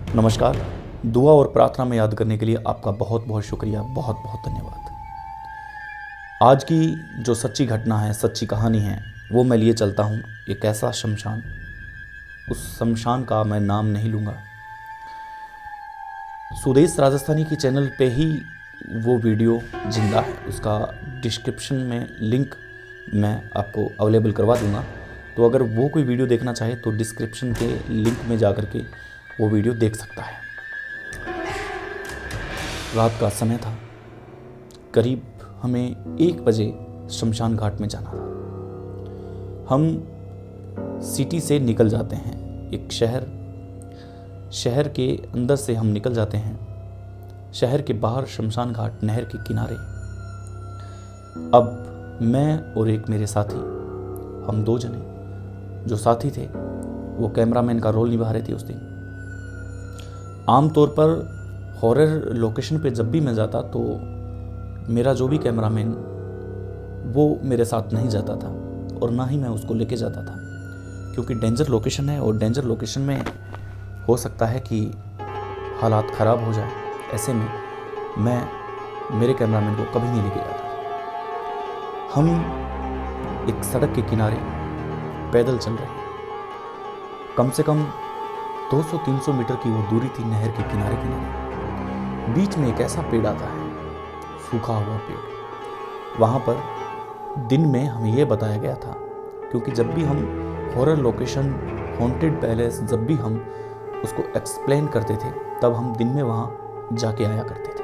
नमस्कार। दुआ और प्रार्थना में याद करने के लिए आपका बहुत बहुत शुक्रिया, बहुत बहुत धन्यवाद। आज की जो सच्ची घटना है, सच्ची कहानी है, वो मैं लिए चलता हूँ एक ऐसा शमशान। उस शमशान का मैं नाम नहीं लूँगा। सुदेश राजस्थानी की चैनल पे ही वो वीडियो जिंदा है। उसका डिस्क्रिप्शन में लिंक मैं आपको अवेलेबल करवा दूँगा। तो अगर वो कोई वीडियो देखना चाहे तो डिस्क्रिप्शन के लिंक में जा कर के वो वीडियो देख सकता है। रात का समय था, करीब हमें 1 बजे शमशान घाट में जाना था। हम सिटी से निकल जाते हैं, एक शहर के अंदर से हम निकल जाते हैं। शहर के बाहर शमशान घाट नहर के किनारे। अब मैं और एक मेरे साथी, हम 2 जने जो साथी थे वो कैमरामैन का रोल निभा रहे थे उस दिन। आमतौर पर हॉरर लोकेशन पे जब भी मैं जाता तो मेरा जो भी कैमरामैन वो मेरे साथ नहीं जाता था और ना ही मैं उसको लेके जाता था, क्योंकि डेंजर लोकेशन है और डेंजर लोकेशन में हो सकता है कि हालात ख़राब हो जाए। ऐसे में मैं मेरे कैमरामैन को कभी नहीं लेके जाता। हम एक सड़क के किनारे पैदल चल रहे हैं। कम से कम 200-300 मीटर की वो दूरी थी नहर के किनारे। बीच में एक ऐसा पेड़ आता है, सूखा हुआ पेड़। वहाँ पर दिन में हमें ये बताया गया था, क्योंकि जब भी हम हॉरर लोकेशन, हॉन्टेड पैलेस, जब भी हम उसको एक्सप्लेन करते थे तब हम दिन में वहाँ जाके आया करते थे।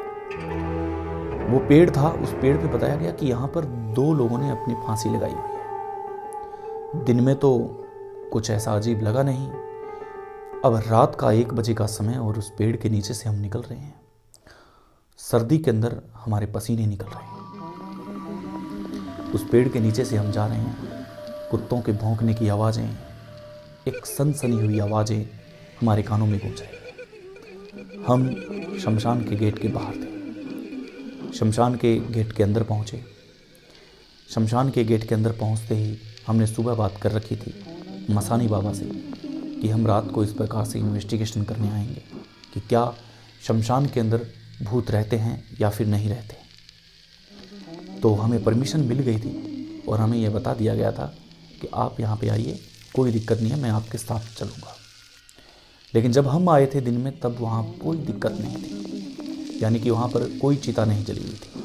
वो पेड़ था, उस पेड़ पे बताया गया कि यहाँ पर 2 लोगों ने अपनी फांसी लगाई हुई है। दिन में तो कुछ ऐसा अजीब लगा नहीं। अब रात का 1 बजे का समय और उस पेड़ के नीचे से हम निकल रहे हैं। सर्दी के अंदर हमारे पसीने निकल रहे हैं। उस पेड़ के नीचे से हम जा रहे हैं। कुत्तों के भौंकने की आवाज़ें, एक सनसनी हुई आवाज़ें हमारे कानों में गूंज रही हैं। हम शमशान के गेट के बाहर थे। शमशान के गेट के अंदर पहुँचे। शमशान के गेट के अंदर पहुँचते ही हमने सुबह बात कर रखी थी मसानी बाबा से कि हम रात को इस प्रकार से इन्वेस्टिगेशन करने आएंगे कि क्या शमशान के अंदर भूत रहते हैं या फिर नहीं रहते। तो हमें परमिशन मिल गई थी और हमें यह बता दिया गया था कि आप यहाँ पे आइए, कोई दिक्कत नहीं है, मैं आपके साथ चलूँगा। लेकिन जब हम आए थे दिन में तब वहाँ कोई दिक्कत नहीं थी, यानी कि वहाँ पर कोई चिता नहीं जली हुई थी।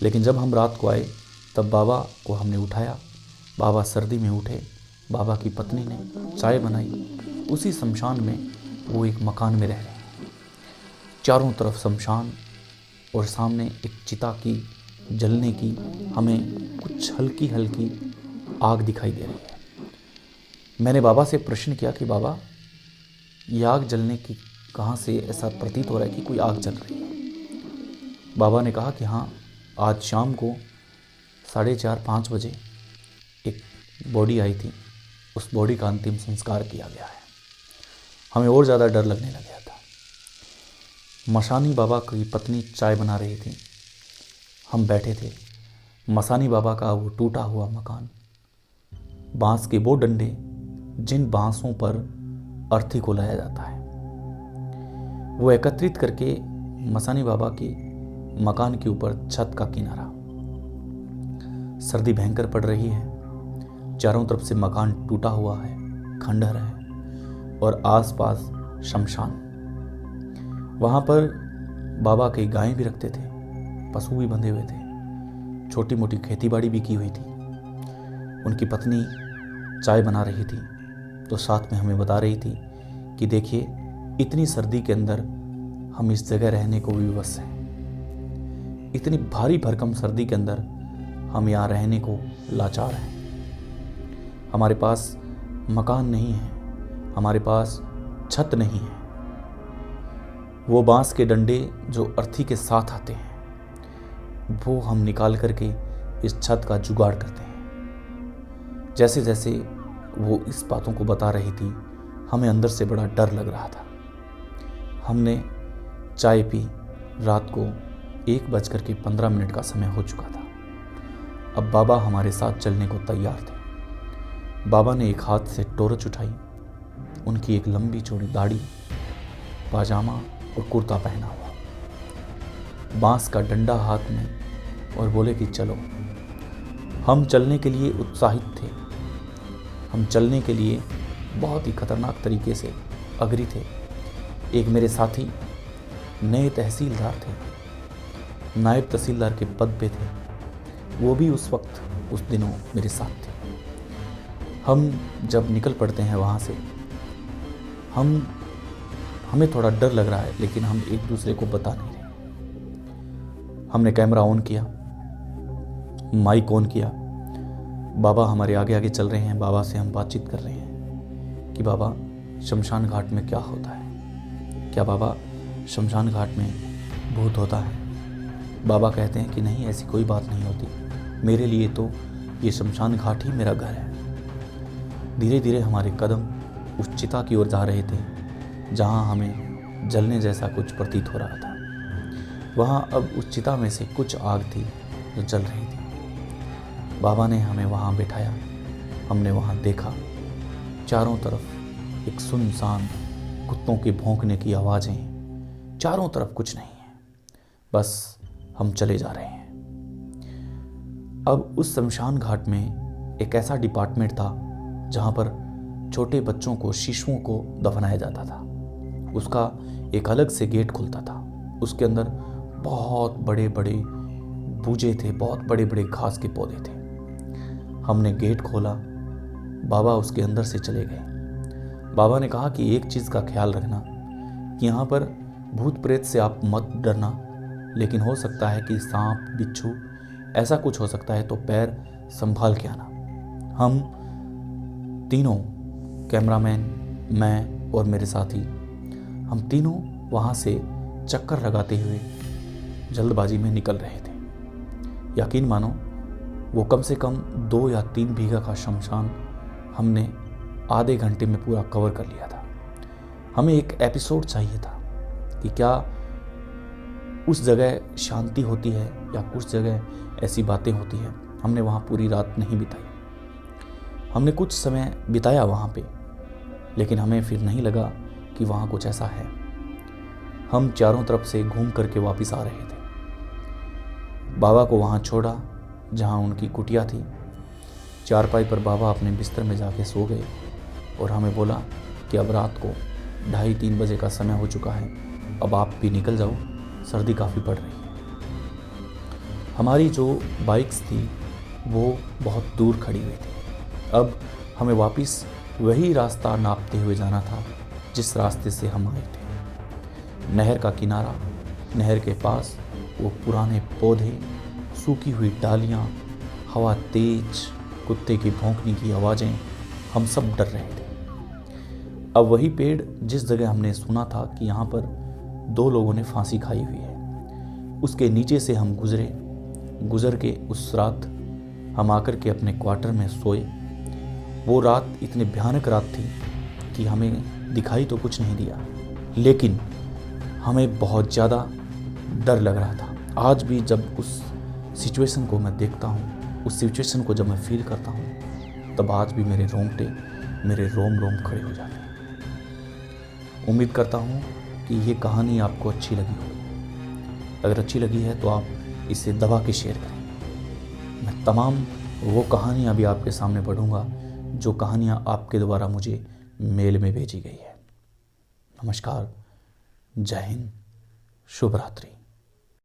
लेकिन जब हम रात को आए तब बाबा को हमने उठाया। बाबा सर्दी में उठे। बाबा की पत्नी ने चाय बनाई। उसी शमशान में वो एक मकान में रह रहे हैं। चारों तरफ शमशान और सामने एक चिता की जलने की हमें कुछ हल्की हल्की आग दिखाई दे रही है। मैंने बाबा से प्रश्न किया कि बाबा, ये आग जलने की कहाँ से, ऐसा प्रतीत हो रहा है कि कोई आग जल रही है। बाबा ने कहा कि हाँ, आज शाम को 4:30-5 बजे एक बॉडी आई थी, उस बॉडी का अंतिम संस्कार किया गया है। हमें और ज़्यादा डर लगने लग गया था। मसानी बाबा की पत्नी चाय बना रही थी। हम बैठे थे। मसानी बाबा का वो टूटा हुआ मकान, बांस के वो डंडे जिन बांसों पर अर्थी को लाया जाता है, वो एकत्रित करके मसानी बाबा के मकान के ऊपर छत का किनारा। सर्दी भयंकर पड़ रही है। चारों तरफ से मकान टूटा हुआ है, खंडहर है और आसपास शमशान। वहाँ पर बाबा कई गायें भी रखते थे, पशु भी बंधे हुए थे, छोटी मोटी खेतीबाड़ी भी की हुई थी। उनकी पत्नी चाय बना रही थी तो साथ में हमें बता रही थी कि देखिए, इतनी सर्दी के अंदर हम इस जगह रहने को भी विवश हैं। इतनी भारी भरकम सर्दी के अंदर हम यहाँ रहने को लाचार हैं। हमारे पास मकान नहीं है, हमारे पास छत नहीं है। वो बांस के डंडे जो अर्थी के साथ आते हैं वो हम निकाल करके इस छत का जुगाड़ करते हैं। जैसे जैसे वो इस बातों को बता रही थी, हमें अंदर से बड़ा डर लग रहा था। हमने चाय पी। रात को 1:15 का समय हो चुका था। अब बाबा हमारे साथ चलने को तैयार थे। बाबा ने एक हाथ से टॉर्च उठाई। उनकी एक लंबी चौड़ी दाढ़ी पाजामा और कुर्ता पहना हुआ, बांस का डंडा हाथ में, और बोले कि चलो। हम चलने के लिए उत्साहित थे। हम चलने के लिए बहुत ही खतरनाक तरीके से अग्री थे। एक मेरे साथी नए तहसीलदार थे, नायब तहसीलदार के पद पे थे। वो भी उस वक्त, उस दिनों मेरे साथ थे। हम जब निकल पड़ते हैं वहाँ से, हमें थोड़ा डर लग रहा है, लेकिन हम एक दूसरे को बता नहीं रहे। हमने कैमरा ऑन किया, माइक ऑन किया। बाबा हमारे आगे आगे चल रहे हैं। बाबा से हम बातचीत कर रहे हैं कि बाबा, शमशान घाट में क्या होता है? क्या बाबा, शमशान घाट में भूत होता है? बाबा कहते हैं कि नहीं, ऐसी कोई बात नहीं होती। मेरे लिए तो ये शमशान घाट ही मेरा घर है। धीरे धीरे हमारे कदम उस चिता की ओर जा रहे थे जहाँ हमें जलने जैसा कुछ प्रतीत हो रहा था। वहाँ अब उस चिता में से कुछ आग थी जो जल रही थी। बाबा ने हमें वहाँ बिठाया। हमने वहाँ देखा, चारों तरफ एक सुनसान, कुत्तों के भौंकने की आवाज़ें, चारों तरफ कुछ नहीं है, बस हम चले जा रहे हैं। अब उस शमशान घाट में एक ऐसा डिपार्टमेंट था जहाँ पर छोटे बच्चों को, शिशुओं को दफनाया जाता था। उसका एक अलग से गेट खुलता था। उसके अंदर बहुत बड़े बड़े बूजे थे, बहुत बड़े बड़े घास के पौधे थे। हमने गेट खोला, बाबा उसके अंदर से चले गए। बाबा ने कहा कि एक चीज़ का ख्याल रखना कि यहाँ पर भूत प्रेत से आप मत डरना, लेकिन हो सकता है कि सांप, बिच्छू, ऐसा कुछ हो सकता है, तो पैर संभाल के आना। हम तीनों, कैमरामैन, मैं और मेरे साथी, हम तीनों वहाँ से चक्कर लगाते हुए जल्दबाजी में निकल रहे थे। यकीन मानो, वो कम से कम 2 या 3 बीघा का शमशान हमने आधे घंटे में पूरा कवर कर लिया था। हमें एक एपिसोड चाहिए था कि क्या उस जगह शांति होती है या कुछ जगह ऐसी बातें होती हैं। हमने वहाँ पूरी रात नहीं बिताई। हमने कुछ समय बिताया वहाँ पे, लेकिन हमें फिर नहीं लगा कि वहाँ कुछ ऐसा है। हम चारों तरफ से घूम करके वापस आ रहे थे। बाबा को वहाँ छोड़ा जहाँ उनकी कुटिया थी। चारपाई पर बाबा अपने बिस्तर में जाके सो गए और हमें बोला कि अब रात को 2:30-3 बजे का समय हो चुका है, अब आप भी निकल जाओ, सर्दी काफ़ी पड़ रही है। हमारी जो बाइक्स थी वो बहुत दूर खड़ी हुई थी। अब हमें वापस वही रास्ता नापते हुए जाना था जिस रास्ते से हम आए थे। नहर का किनारा, नहर के पास वो पुराने पौधे, सूखी हुई डालियाँ, हवा तेज, कुत्ते की भौंकने की आवाज़ें, हम सब डर रहे थे। अब वही पेड़ जिस जगह हमने सुना था कि यहाँ पर 2 लोगों ने फांसी खाई हुई है, उसके नीचे से हम गुजर के उस रात हम आकर के अपने क्वार्टर में सोए। वो रात इतनी भयानक रात थी कि हमें दिखाई तो कुछ नहीं दिया, लेकिन हमें बहुत ज़्यादा डर लग रहा था। आज भी जब उस सिचुएशन को मैं देखता हूँ, उस सिचुएशन को जब मैं फील करता हूँ, तब आज भी मेरे रोंगटे, मेरे रोम रोम खड़े हो जाते हैं। उम्मीद करता हूँ कि ये कहानी आपको अच्छी लगी होगी। अगर अच्छी लगी है तो आप इसे दबा के शेयर करें। मैं तमाम वो कहानियाँ भी आपके सामने पढ़ूंगा जो कहानियाँ आपके द्वारा मुझे मेल में भेजी गई है। नमस्कार, जय हिंद, शुभ रात्रि।